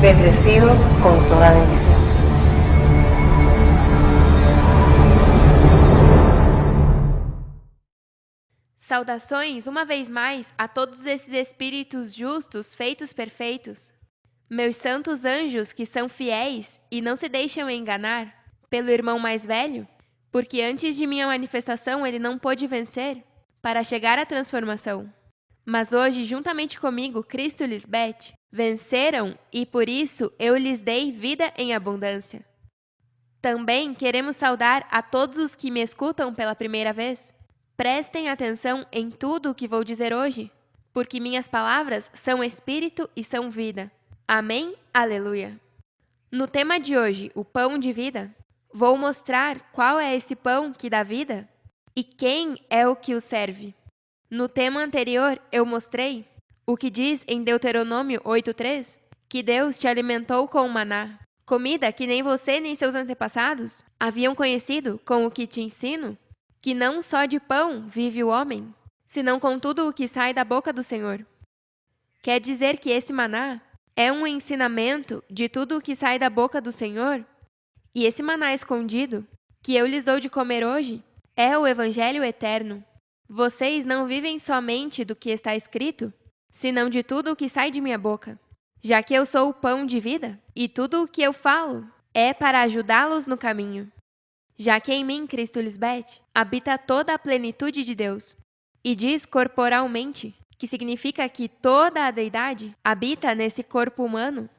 bendecidos con toda bendición. Saudações, uma vez mais, a todos esses espíritos justos, feitos perfeitos. Meus santos anjos que são fiéis e não se deixam enganar pelo irmão mais velho, porque antes de minha manifestação ele não pôde vencer para chegar à transformação. Mas hoje, juntamente comigo, Cristo e Lisbeth, venceram e por isso eu lhes dei vida em abundância. Também queremos saudar a todos os que me escutam pela primeira vez. Prestem atenção em tudo o que vou dizer hoje, porque minhas palavras são espírito e são vida. Amém? Aleluia! No tema de hoje, o pão de vida, vou mostrar qual é esse pão que dá vida e quem é o que o serve. No tema anterior, eu mostrei o que diz em Deuteronômio 8:3, que Deus te alimentou com o maná, comida que nem você nem seus antepassados haviam conhecido, com o que te ensino, que não só de pão vive o homem, senão com tudo o que sai da boca do Senhor. Quer dizer que esse maná é um ensinamento de tudo o que sai da boca do Senhor? E esse maná escondido, que eu lhes dou de comer hoje, é o Evangelho eterno. Vocês não vivem somente do que está escrito, senão de tudo o que sai de minha boca. Já que eu sou o pão de vida, e tudo o que eu falo é para ajudá-los no caminho. Já que em mim, Cristo Lisbeth, habita toda a plenitude de Deus, e diz corporalmente, que significa que toda a deidade habita nesse corpo humano.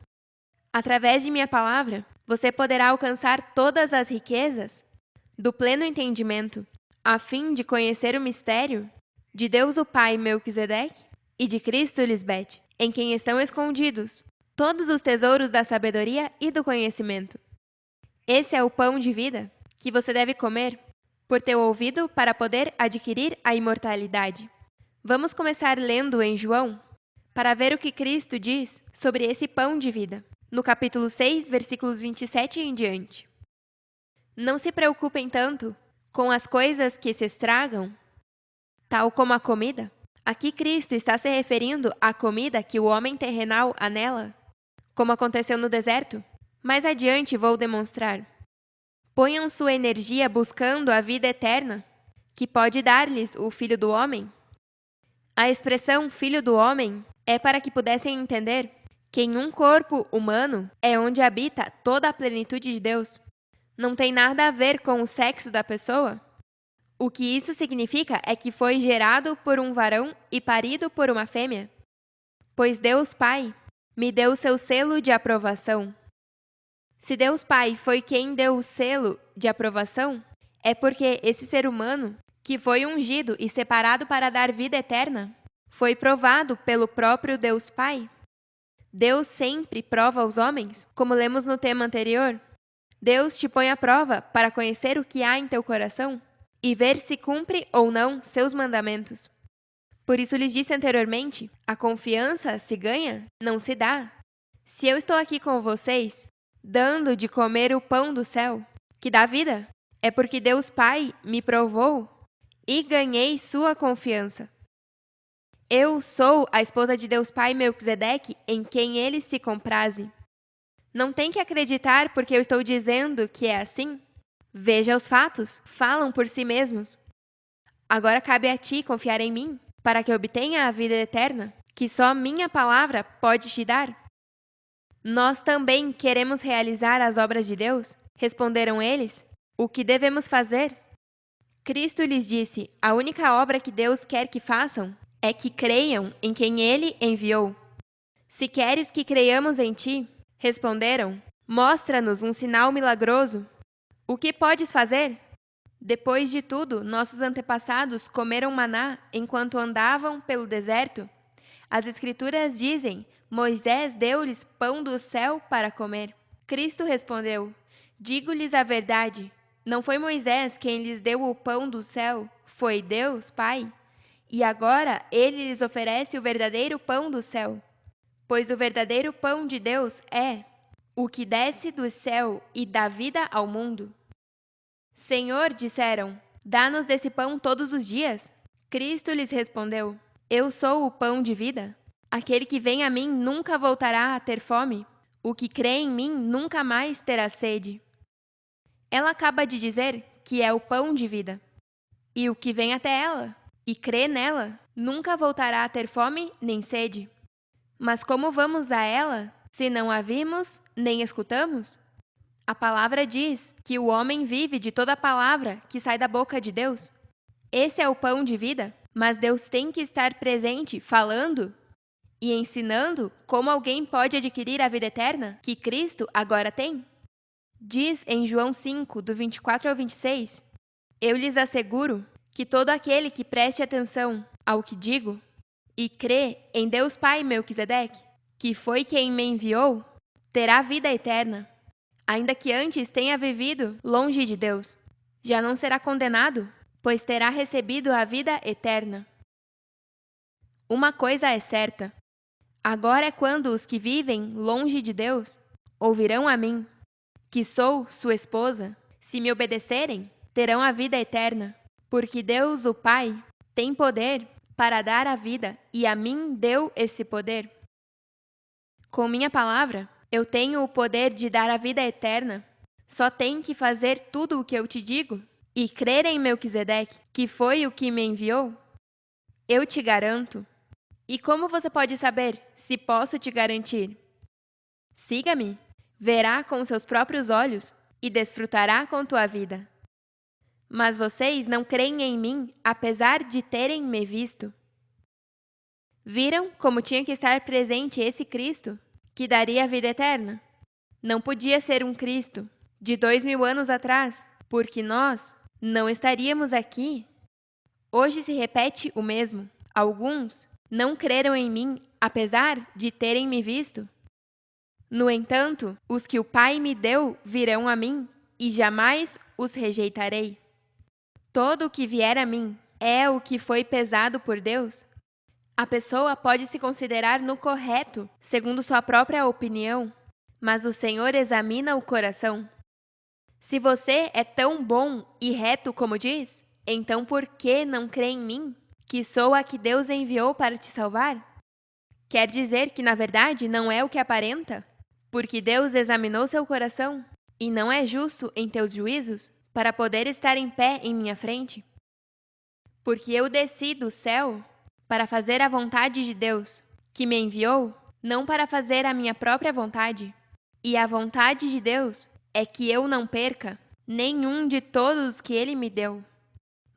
Através de minha palavra, você poderá alcançar todas as riquezas do pleno entendimento, a fim de conhecer o mistério de Deus o Pai Melquisedeque e de Cristo Lisbeth, em quem estão escondidos todos os tesouros da sabedoria e do conhecimento. Esse é o pão de vida que você deve comer por ter ouvido para poder adquirir a imortalidade. Vamos começar lendo em João, para ver o que Cristo diz sobre esse pão de vida, no capítulo 6, versículos 27 em diante. Não se preocupem tanto com as coisas que se estragam, tal como a comida. Aqui Cristo está se referindo à comida que o homem terrenal anela, como aconteceu no deserto. Mais adiante vou demonstrar. Ponham sua energia buscando a vida eterna, que pode dar-lhes o Filho do Homem. A expressão Filho do Homem é para que pudessem entender que em um corpo humano é onde habita toda a plenitude de Deus. Não tem nada a ver com o sexo da pessoa. O que isso significa é que foi gerado por um varão e parido por uma fêmea. Pois Deus Pai me deu o seu selo de aprovação. Se Deus Pai foi quem deu o selo de aprovação, é porque esse ser humano, que foi ungido e separado para dar vida eterna, foi provado pelo próprio Deus Pai. Deus sempre prova os homens, como lemos no tema anterior. Deus te põe à prova para conhecer o que há em teu coração e ver se cumpre ou não seus mandamentos. Por isso lhes disse anteriormente, a confiança se ganha, não se dá. Se eu estou aqui com vocês, dando de comer o pão do céu, que dá vida, é porque Deus Pai me provou e ganhei sua confiança. Eu sou a esposa de Deus Pai Melquisedeque, em quem ele se compraze. Não tem que acreditar porque eu estou dizendo que é assim. Veja os fatos, falam por si mesmos. Agora cabe a ti confiar em mim, para que obtenha a vida eterna, que só minha palavra pode te dar. Nós também queremos realizar as obras de Deus, responderam eles. O que devemos fazer? Cristo lhes disse, a única obra que Deus quer que façam é que creiam em quem Ele enviou. Se queres que creiamos em ti, responderam, mostra-nos um sinal milagroso. O que podes fazer? Depois de tudo, nossos antepassados comeram maná enquanto andavam pelo deserto. As Escrituras dizem, Moisés deu-lhes pão do céu para comer. Cristo respondeu, digo-lhes a verdade, não foi Moisés quem lhes deu o pão do céu, foi Deus, Pai. E agora ele lhes oferece o verdadeiro pão do céu. Pois o verdadeiro pão de Deus é o que desce do céu e dá vida ao mundo. Senhor, disseram, dá-nos desse pão todos os dias. Cristo lhes respondeu, eu sou o pão de vida. Aquele que vem a mim nunca voltará a ter fome. O que crê em mim nunca mais terá sede. Ela acaba de dizer que é o pão de vida. E o que vem até ela e crê nela nunca voltará a ter fome nem sede. Mas como vamos a ela se não a vimos nem escutamos? A palavra diz que o homem vive de toda palavra que sai da boca de Deus. Esse é o pão de vida, mas Deus tem que estar presente falando e ensinando como alguém pode adquirir a vida eterna que Cristo agora tem. Diz em João 5, do 24 ao 26, eu lhes asseguro que todo aquele que preste atenção ao que digo e crê em Deus Pai Melquisedeque, que foi quem me enviou, terá vida eterna, ainda que antes tenha vivido longe de Deus. Já não será condenado, pois terá recebido a vida eterna. Uma coisa é certa: agora é quando os que vivem longe de Deus ouvirão a mim, que sou sua esposa. Se me obedecerem, terão a vida eterna, porque Deus, o Pai, tem poder para dar a vida e a mim deu esse poder. Com minha palavra, eu tenho o poder de dar a vida eterna. Só tem que fazer tudo o que eu te digo e crer em Melquisedeque, que foi o que me enviou. Eu te garanto. E como você pode saber se posso te garantir? Siga-me, verá com seus próprios olhos e desfrutará com tua vida. Mas vocês não creem em mim, apesar de terem me visto. Viram como tinha que estar presente esse Cristo, que daria a vida eterna? Não podia ser um Cristo de 2000 anos atrás, porque nós não estaríamos aqui. Hoje se repete o mesmo. Alguns não creram em mim, apesar de terem me visto. No entanto, os que o Pai me deu virão a mim, e jamais os rejeitarei. Todo o que vier a mim é o que foi pesado por Deus. A pessoa pode se considerar no correto, segundo sua própria opinião, mas o Senhor examina o coração. Se você é tão bom e reto como diz, então por que não crê em mim, que sou a que Deus enviou para te salvar? Quer dizer que, na verdade, não é o que aparenta? Porque Deus examinou seu coração e não é justo em teus juízos para poder estar em pé em minha frente? Porque eu desci do céu para fazer a vontade de Deus, que me enviou, não para fazer a minha própria vontade. E a vontade de Deus é que eu não perca nenhum de todos que Ele me deu,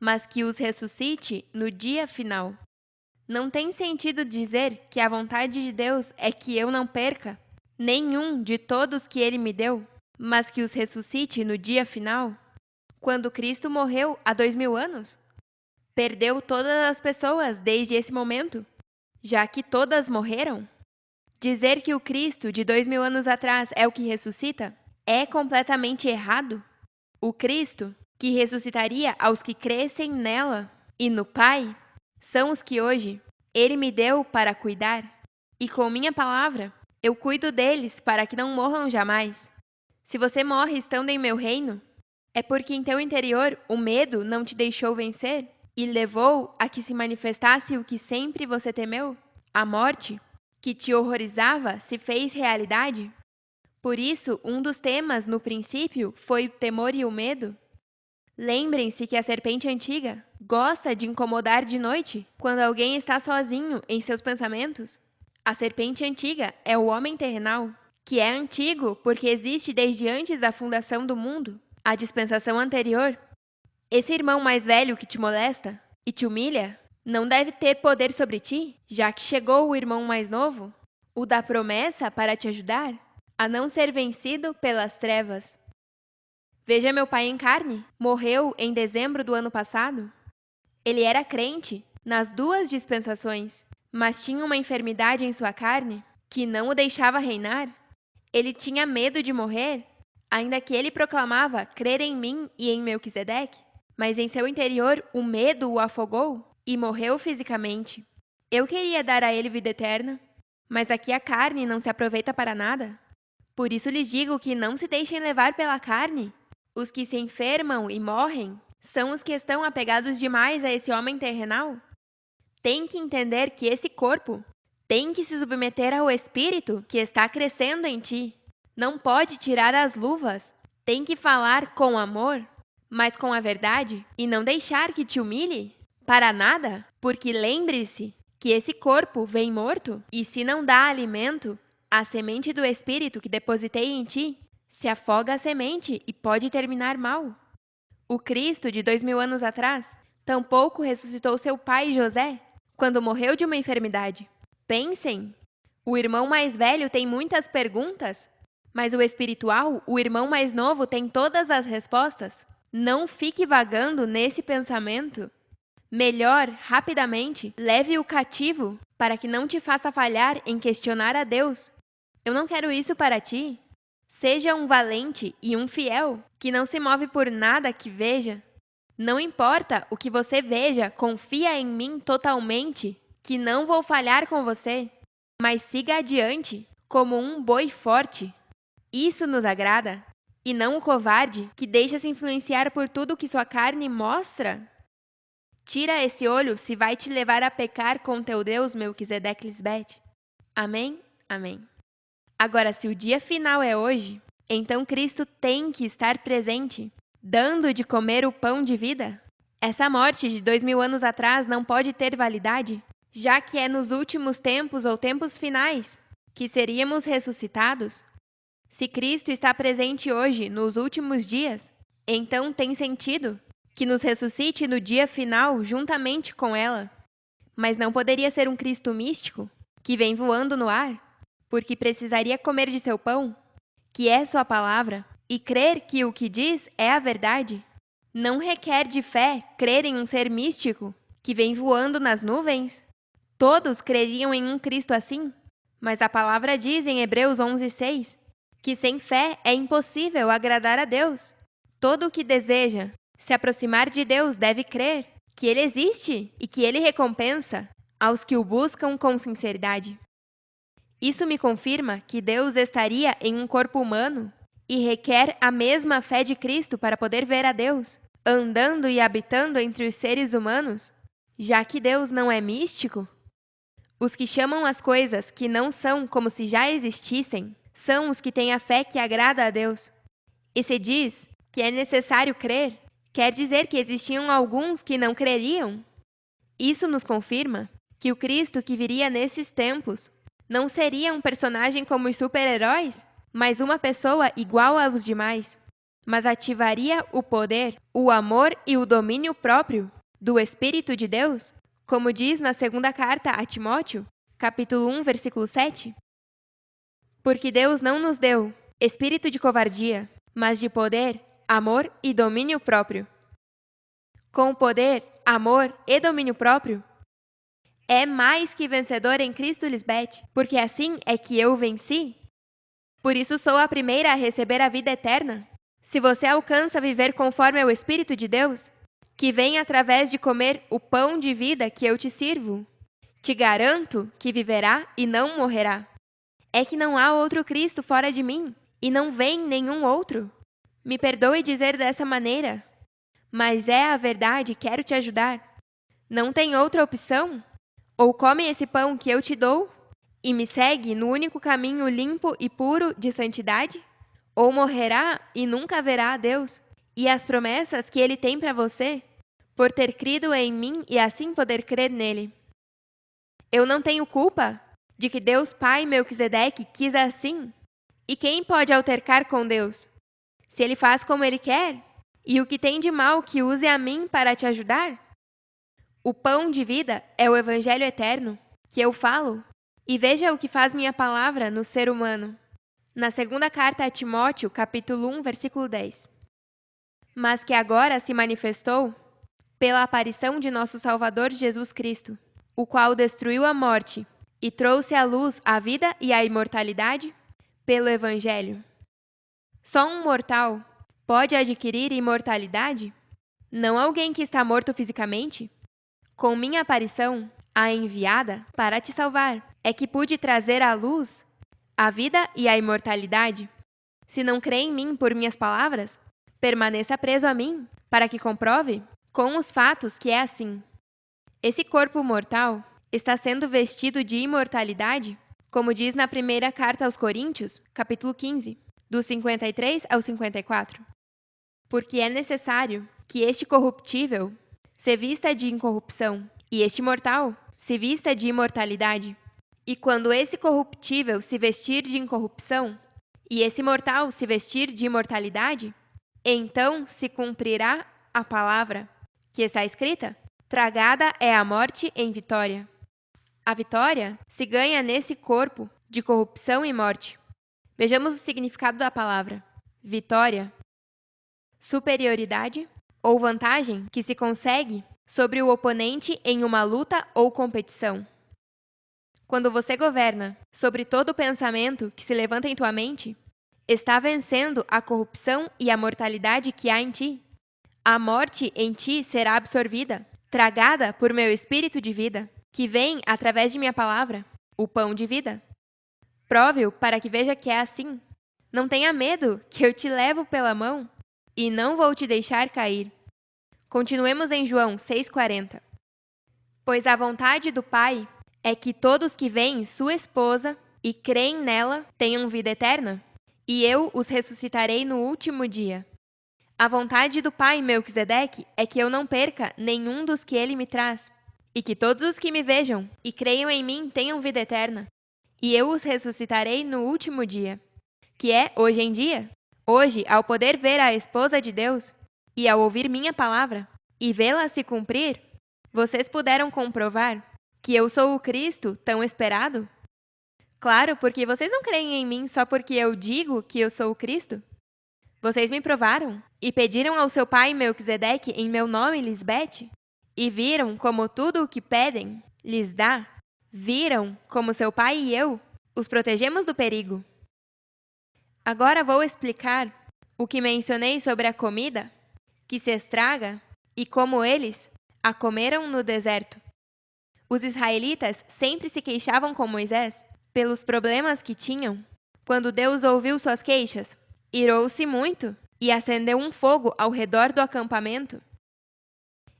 mas que os ressuscite no dia final. Não tem sentido dizer que a vontade de Deus é que eu não perca nenhum de todos que Ele me deu, mas que os ressuscite no dia final. Quando Cristo morreu há 2000 anos, perdeu todas as pessoas desde esse momento, já que todas morreram. Dizer que o Cristo de 2000 anos atrás é o que ressuscita é completamente errado. O Cristo, que ressuscitaria aos que crescem nela e no Pai, são os que hoje Ele me deu para cuidar. E com minha palavra, eu cuido deles para que não morram jamais. Se você morre estando em meu reino, é porque em teu interior o medo não te deixou vencer e levou a que se manifestasse o que sempre você temeu, a morte, que te horrorizava, se fez realidade? Por isso, um dos temas no princípio foi o temor e o medo. Lembrem-se que a serpente antiga gosta de incomodar de noite, quando alguém está sozinho em seus pensamentos. A serpente antiga é o homem terrenal, que é antigo porque existe desde antes da fundação do mundo, a dispensação anterior. Esse irmão mais velho que te molesta e te humilha não deve ter poder sobre ti, já que chegou o irmão mais novo, o da promessa para te ajudar a não ser vencido pelas trevas. Veja meu pai em carne, morreu em dezembro do ano passado. Ele era crente nas duas dispensações, mas tinha uma enfermidade em sua carne que não o deixava reinar. Ele tinha medo de morrer, ainda que ele proclamava crer em mim e em Melquisedeque, mas em seu interior o medo o afogou e morreu fisicamente. Eu queria dar a ele vida eterna, mas aqui a carne não se aproveita para nada. Por isso lhes digo que não se deixem levar pela carne. Os que se enfermam e morrem são os que estão apegados demais a esse homem terrenal. Tem que entender que esse corpo tem que se submeter ao espírito que está crescendo em ti, Não pode tirar as luvas. Tem que falar com amor, mas com a verdade, e não deixar que te humilhe? Para nada, porque lembre-se que esse corpo vem morto, e se não dá alimento, a semente do Espírito que depositei em ti se afoga a semente e pode terminar mal. O Cristo de 2000 anos atrás tampouco ressuscitou seu pai José quando morreu de uma enfermidade. Pensem, o irmão mais velho tem muitas perguntas, mas o espiritual, o irmão mais novo, tem todas as respostas. Não fique vagando nesse pensamento. Melhor, rapidamente, leve-o cativo para que não te faça falhar em questionar a Deus. Eu não quero isso para ti. Seja um valente e um fiel, que não se move por nada que veja. Não importa o que você veja, confia em mim totalmente, que não vou falhar com você, mas siga adiante, como um boi forte. Isso nos agrada, e não o covarde que deixa se influenciar por tudo que sua carne mostra. Tira esse olho se vai te levar a pecar com teu Deus, Melquisedeque Lisbeth. Amém? Amém. Agora, se o dia final é hoje, então Cristo tem que estar presente, dando de comer o pão de vida? Essa morte de 2000 anos atrás não pode ter validade, já que é nos últimos tempos ou tempos finais que seríamos ressuscitados? Se Cristo está presente hoje, nos últimos dias, então tem sentido que nos ressuscite no dia final juntamente com ela. Mas não poderia ser um Cristo místico, que vem voando no ar, porque precisaria comer de seu pão, que é sua palavra, e crer que o que diz é a verdade. Não requer de fé crer em um ser místico, que vem voando nas nuvens? Todos creriam em um Cristo assim, mas a palavra diz em Hebreus 11:6, que sem fé é impossível agradar a Deus. Todo o que deseja se aproximar de Deus deve crer que Ele existe e que Ele recompensa aos que o buscam com sinceridade. Isso me confirma que Deus estaria em um corpo humano e requer a mesma fé de Cristo para poder ver a Deus, andando e habitando entre os seres humanos, já que Deus não é místico. Os que chamam as coisas que não são como se já existissem são os que têm a fé que agrada a Deus. E se diz que é necessário crer, quer dizer que existiam alguns que não creriam? Isso nos confirma que o Cristo que viria nesses tempos não seria um personagem como os super-heróis, mas uma pessoa igual aos demais, mas ativaria o poder, o amor e o domínio próprio do Espírito de Deus, como diz na segunda carta a Timóteo, capítulo 1, versículo 7. Porque Deus não nos deu espírito de covardia, mas de poder, amor e domínio próprio. Com poder, amor e domínio próprio, é mais que vencedor em Cristo, Lisbeth, porque assim é que eu venci. Por isso sou a primeira a receber a vida eterna. Se você alcança viver conforme o Espírito de Deus, que vem através de comer o pão de vida que eu te sirvo, te garanto que viverá e não morrerá. É que não há outro Cristo fora de mim, e não vem nenhum outro. Me perdoe dizer dessa maneira, mas é a verdade, quero te ajudar. Não tem outra opção? Ou come esse pão que eu te dou e me segue no único caminho limpo e puro de santidade? Ou morrerá e nunca verá a Deus e as promessas que Ele tem para você, por ter crido em mim e assim poder crer nele. Eu não tenho culpa de que Deus Pai Melquisedeque quis assim. E quem pode altercar com Deus? Se Ele faz como Ele quer? E o que tem de mal que use a mim para te ajudar? O pão de vida é o Evangelho eterno, que eu falo. E veja o que faz minha palavra no ser humano. Na segunda carta a Timóteo, capítulo 1, versículo 10. Mas que agora se manifestou pela aparição de nosso Salvador Jesus Cristo, o qual destruiu a morte e trouxe à luz a vida e a imortalidade pelo Evangelho. Só um mortal pode adquirir imortalidade? Não alguém que está morto fisicamente? Com minha aparição, a enviada para te salvar, é que pude trazer à luz a vida e a imortalidade. Se não crê em mim por minhas palavras, permaneça preso a mim, para que comprove com os fatos que é assim. Esse corpo mortal está sendo vestido de imortalidade, como diz na primeira carta aos Coríntios, capítulo 15. do 53 ao 54. Porque é necessário que este corruptível se vista de incorrupção, e este mortal se vista de imortalidade. E quando esse corruptível se vestir de incorrupção, e esse mortal se vestir de imortalidade, então se cumprirá a palavra que está escrita: tragada é a morte em vitória. A vitória se ganha nesse corpo de corrupção e morte. Vejamos o significado da palavra. Vitória: superioridade ou vantagem que se consegue sobre o oponente em uma luta ou competição. Quando você governa sobre todo pensamento que se levanta em tua mente, está vencendo a corrupção e a mortalidade que há em ti. A morte em ti será absorvida, tragada por meu espírito de vida, que vem através de minha palavra, o pão de vida. Prove-o para que veja que é assim. Não tenha medo, que eu te levo pela mão e não vou te deixar cair. Continuemos em João 6,40. Pois a vontade do Pai é que todos que veem sua esposa e creem nela tenham vida eterna, e eu os ressuscitarei no último dia. A vontade do Pai Melquisedeque é que eu não perca nenhum dos que ele me traz, e que todos os que me vejam e creiam em mim tenham vida eterna, e eu os ressuscitarei no último dia, que é hoje em dia. Hoje, ao poder ver a esposa de Deus, e ao ouvir minha palavra, e vê-la se cumprir, vocês puderam comprovar que eu sou o Cristo tão esperado? Claro, porque vocês não creem em mim só porque eu digo que eu sou o Cristo. Vocês me provaram e pediram ao seu pai Melquisedeque em meu nome Lisbete, e viram como tudo o que pedem lhes dá. Viram como seu pai e eu os protegemos do perigo. Agora vou explicar o que mencionei sobre a comida que se estraga e como eles a comeram no deserto. Os israelitas sempre se queixavam com Moisés pelos problemas que tinham. Quando Deus ouviu suas queixas, irou-se muito e acendeu um fogo ao redor do acampamento.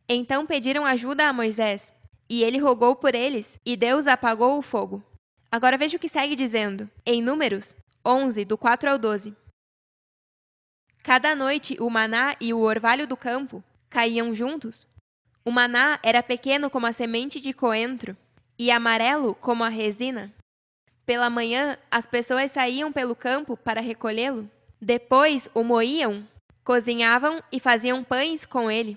Então pediram ajuda a Moisés, e ele rogou por eles, e Deus apagou o fogo. Agora veja o que segue dizendo, em Números 11, do 4 ao 12. Cada noite o maná e o orvalho do campo caíam juntos. O maná era pequeno como a semente de coentro e amarelo como a resina. Pela manhã, as pessoas saíam pelo campo para recolhê-lo. Depois o moíam, cozinhavam e faziam pães com ele.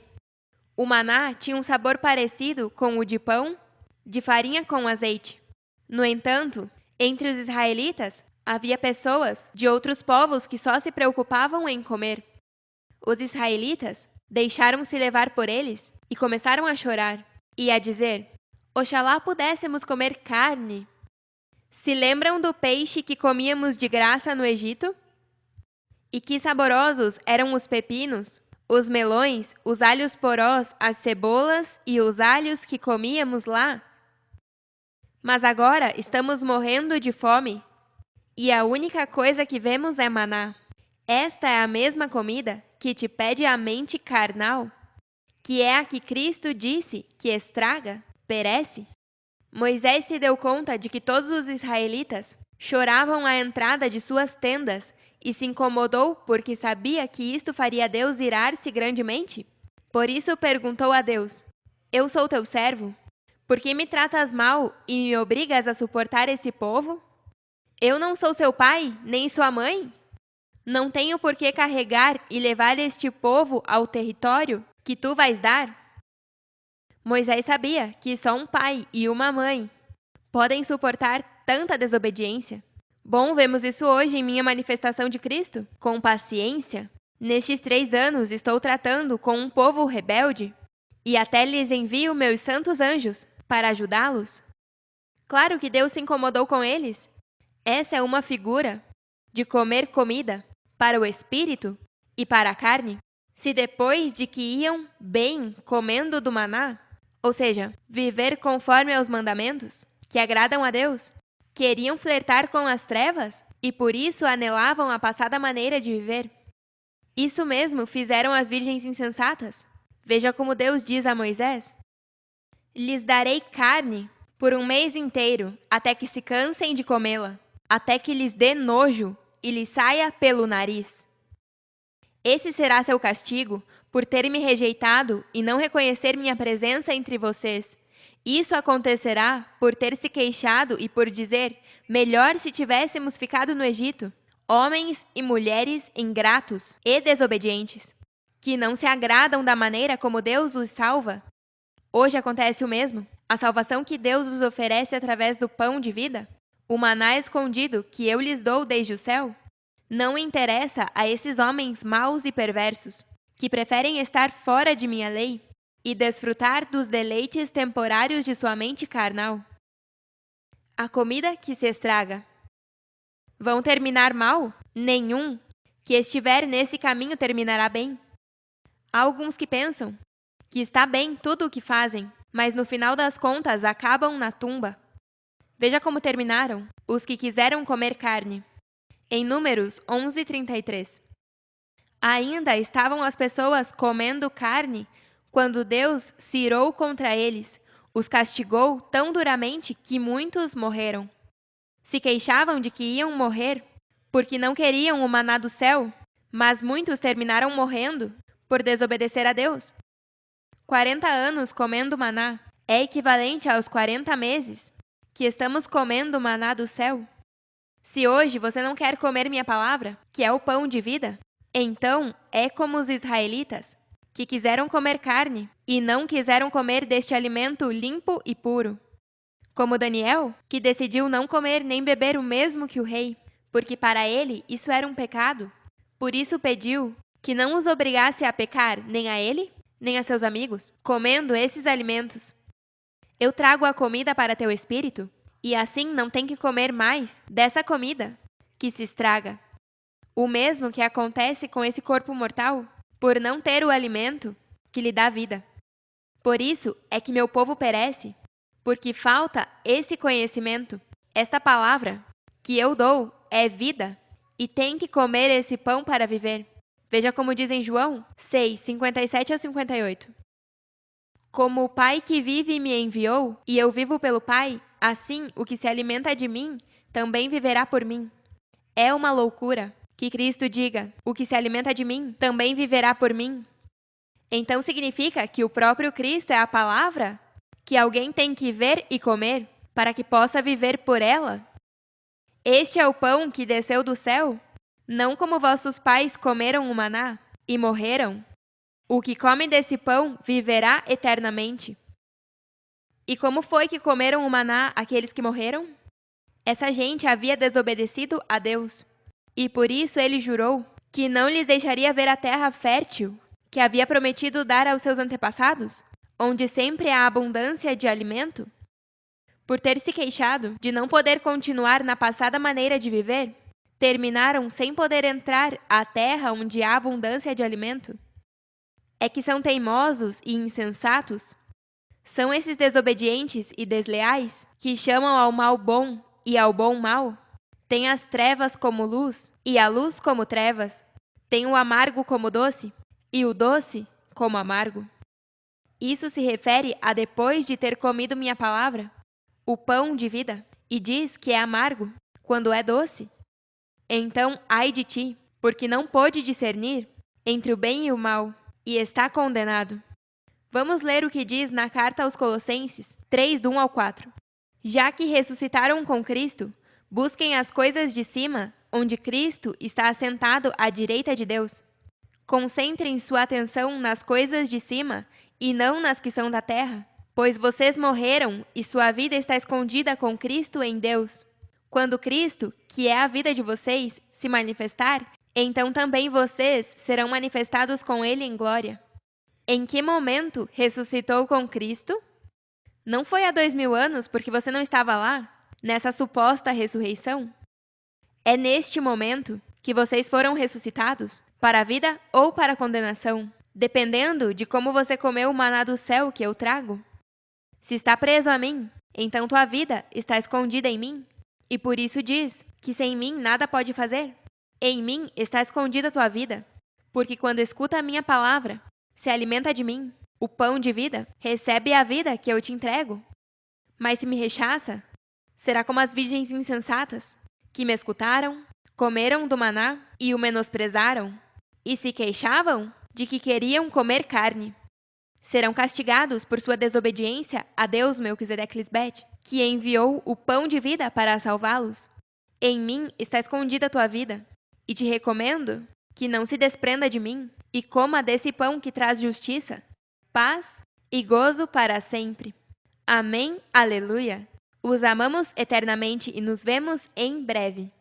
O maná tinha um sabor parecido com o de pão, de farinha com azeite. No entanto, entre os israelitas, havia pessoas de outros povos que só se preocupavam em comer. Os israelitas deixaram-se levar por eles e começaram a chorar e a dizer: Oxalá pudéssemos comer carne. Se lembram do peixe que comíamos de graça no Egito? E que saborosos eram os pepinos, os melões, os alhos porós, as cebolas e os alhos que comíamos lá? Mas agora estamos morrendo de fome, e a única coisa que vemos é maná. Esta é a mesma comida que te pede a mente carnal, que é a que Cristo disse que estraga, perece. Moisés se deu conta de que todos os israelitas choravam à entrada de suas tendas e se incomodou porque sabia que isto faria Deus irar-se grandemente. Por isso perguntou a Deus: Eu sou teu servo? Por que me tratas mal e me obrigas a suportar esse povo? Eu não sou seu pai, nem sua mãe? Não tenho por que carregar e levar este povo ao território que tu vais dar? Moisés sabia que só um pai e uma mãe podem suportar tanta desobediência. Bom, vemos isso hoje em minha manifestação de Cristo, com paciência. Nestes 3 anos estou tratando com um povo rebelde e até lhes envio meus santos anjos para ajudá-los. Claro que Deus se incomodou com eles. Essa é uma figura de comer comida para o espírito e para a carne. Se depois de que iam bem comendo do maná, ou seja, viver conforme aos mandamentos que agradam a Deus, queriam flertar com as trevas e por isso anelavam a passada maneira de viver. Isso mesmo fizeram as virgens insensatas. Veja como Deus diz a Moisés: Lhes darei carne por 1 mês inteiro, até que se cansem de comê-la, até que lhes dê nojo e lhe saia pelo nariz. Esse será seu castigo por ter me rejeitado e não reconhecer minha presença entre vocês. Isso acontecerá por ter se queixado e por dizer: melhor se tivéssemos ficado no Egito. Homens e mulheres ingratos e desobedientes, que não se agradam da maneira como Deus os salva. Hoje acontece o mesmo. A salvação que Deus os oferece através do pão de vida, o maná escondido que eu lhes dou desde o céu, não interessa a esses homens maus e perversos, que preferem estar fora de minha lei e desfrutar dos deleites temporários de sua mente carnal. A comida que se estraga. Vão terminar mal? Nenhum. Que estiver nesse caminho terminará bem. Há alguns que pensam que está bem tudo o que fazem, mas no final das contas acabam na tumba. Veja como terminaram os que quiseram comer carne. Em Números 11:33. Ainda estavam as pessoas comendo carne quando Deus se irou contra eles, os castigou tão duramente que muitos morreram. Se queixavam de que iam morrer porque não queriam o maná do céu, mas muitos terminaram morrendo por desobedecer a Deus. 40 anos comendo maná é equivalente aos 40 meses que estamos comendo o maná do céu. Se hoje você não quer comer minha palavra, que é o pão de vida, então é como os israelitas, que quiseram comer carne e não quiseram comer deste alimento limpo e puro. Como Daniel, que decidiu não comer nem beber o mesmo que o rei, porque para ele isso era um pecado. Por isso pediu que não os obrigasse a pecar, nem a ele, nem a seus amigos, comendo esses alimentos. Eu trago a comida para teu espírito, e assim não tem que comer mais dessa comida, que se estraga. O mesmo que acontece com esse corpo mortal, por não ter o alimento que lhe dá vida. Por isso é que meu povo perece, porque falta esse conhecimento. Esta palavra que eu dou é vida, e tem que comer esse pão para viver. Veja como diz em João 6:57-58. Como o Pai que vive me enviou, e eu vivo pelo Pai, assim o que se alimenta de mim também viverá por mim. É uma loucura que Cristo diga: o que se alimenta de mim também viverá por mim. Então significa que o próprio Cristo é a palavra que alguém tem que ver e comer para que possa viver por ela? Este é o pão que desceu do céu? Não como vossos pais comeram o maná e morreram? O que come desse pão viverá eternamente. E como foi que comeram o maná aqueles que morreram? Essa gente havia desobedecido a Deus, e por isso ele jurou que não lhes deixaria ver a terra fértil que havia prometido dar aos seus antepassados, onde sempre há abundância de alimento. Por ter se queixado de não poder continuar na passada maneira de viver, terminaram sem poder entrar à terra onde há abundância de alimento. É que são teimosos e insensatos? São esses desobedientes e desleais que chamam ao mal bom e ao bom mal? Têm as trevas como luz e a luz como trevas? Têm o amargo como doce e o doce como amargo? Isso se refere a depois de ter comido minha palavra, o pão de vida, e diz que é amargo quando é doce? Então, ai de ti, porque não pôde discernir entre o bem e o mal, e está condenado. Vamos ler o que diz na carta aos Colossenses 3, do 1 ao 4. Já que ressuscitaram com Cristo, busquem as coisas de cima, onde Cristo está assentado à direita de Deus. Concentrem sua atenção nas coisas de cima e não nas que são da terra, pois vocês morreram e sua vida está escondida com Cristo em Deus. Quando Cristo, que é a vida de vocês, se manifestar, então também vocês serão manifestados com Ele em glória. Em que momento ressuscitou com Cristo? Não foi há 2000 anos porque você não estava lá, nessa suposta ressurreição? É neste momento que vocês foram ressuscitados, para a vida ou para a condenação, dependendo de como você comeu o maná do céu que eu trago. Se está preso a mim, então tua vida está escondida em mim, e por isso diz que sem mim nada pode fazer. Em mim está escondida tua vida, porque quando escuta a minha palavra, se alimenta de mim, o pão de vida, recebe a vida que eu te entrego. Mas se me rechaça, será como as virgens insensatas, que me escutaram, Comeram do maná e o menosprezaram, e se queixavam de que queriam comer carne. Serão castigados por sua desobediência a Deus Melquisedeque Lisbete, que enviou o pão de vida para salvá-los. Em mim está escondida a tua vida, e te recomendo que não se desprenda de mim e coma desse pão que traz justiça, paz e gozo para sempre. Amém, aleluia. Os amamos eternamente e nos vemos em breve.